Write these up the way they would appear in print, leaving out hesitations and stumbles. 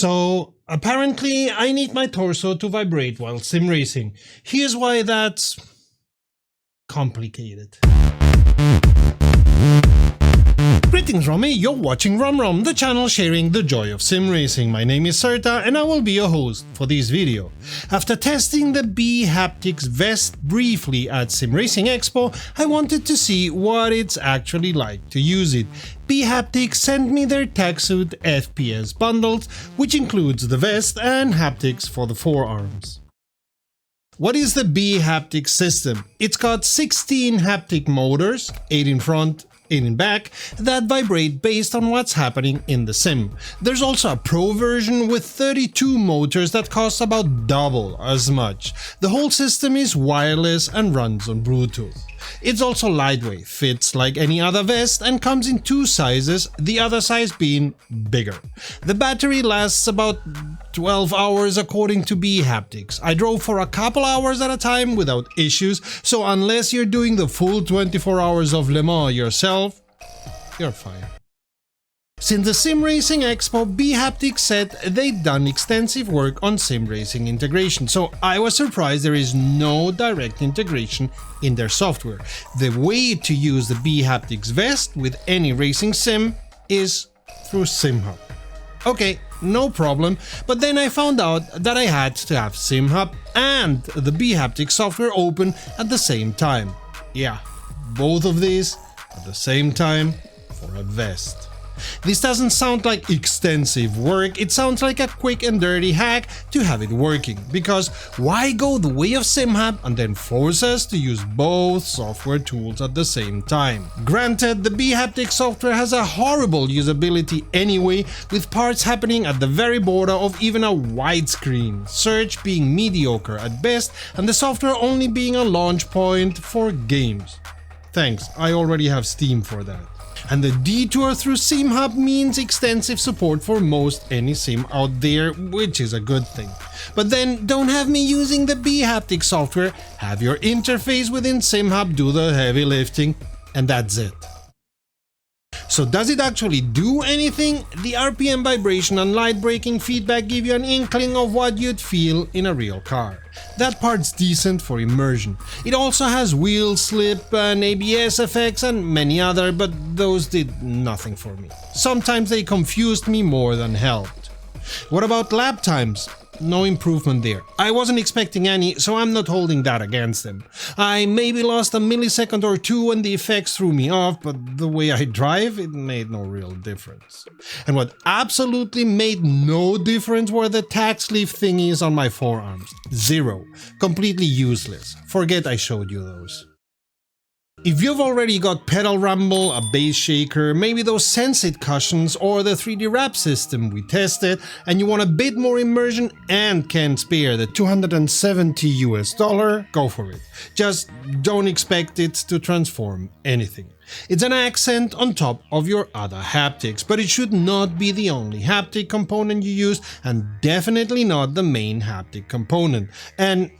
So, apparently I need my torso to vibrate while sim racing. Here's why that's complicated. Greetings from me, you're watching WromWrom, the channel sharing the joy of sim racing. My name is Serta and I will be your host for this video. After testing the bHaptics vest briefly at Sim Racing Expo, I wanted to see what it's actually like to use it. bHaptics sent me their TechSuit FPS bundles, which includes the vest and haptics for the forearms. What is the bHaptics system? It's got 16 haptic motors, 8 in front, 8 in back, that vibrate based on what's happening in the sim. There's also a pro version with 32 motors that costs about double as much. The whole system is wireless and runs on Bluetooth. It's also lightweight, fits like any other vest and comes in 2 sizes, the other size being bigger. The battery lasts about 12 hours according to bHaptics. I drove for a couple hours at a time without issues, so unless you're doing the full 24 hours of Le Mans yourself, you're fine. Since the Sim Racing Expo, bHaptics said they'd done extensive work on sim racing integration, so I was surprised there is no direct integration in their software. The way to use the bHaptics vest with any racing sim is through SimHub. Okay, no problem, but then I found out that I had to have SimHub and the bHaptics software open at the same time. Yeah, both of these at the same time for a vest. This doesn't sound like extensive work, it sounds like a quick and dirty hack to have it working, because why go the way of SimHub and then force us to use both software tools at the same time? Granted, the bHaptics software has a horrible usability anyway, with parts happening at the very border of even a widescreen, search being mediocre at best, and the software only being a launch point for games. Thanks, I already have Steam for that. And the detour through SimHub means extensive support for most any sim out there, which is a good thing. But then don't have me using the bHaptics software, have your interface within SimHub do the heavy lifting, and that's it. So does it actually do anything? The RPM vibration and light braking feedback give you an inkling of what you'd feel in a real car. That part's decent for immersion. It also has wheel slip and ABS effects and many other, but those did nothing for me. Sometimes they confused me more than helped. What about lap times? No improvement there. I wasn't expecting any, so I'm not holding that against them. I maybe lost a millisecond or two and the effects threw me off, but the way I drive, it made no real difference. And what absolutely made no difference were the tach sleeve thingies on my forearms. Zero. Completely useless. Forget I showed you those. If you've already got pedal rumble, a bass shaker, maybe those Sense-It cushions or the 3D wrap system we tested, and you want a bit more immersion and can spare the $270 US, go for it. Just don't expect it to transform anything. It's an accent on top of your other haptics, but it should not be the only haptic component you use, and definitely not the main haptic component. And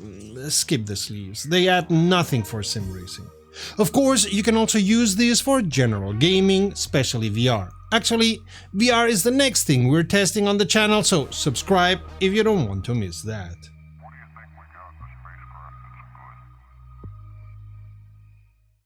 skip the sleeves, they add nothing for sim racing. Of course, you can also use this for general gaming, especially VR. Actually, VR is the next thing we're testing on the channel, so subscribe if you don't want to miss that.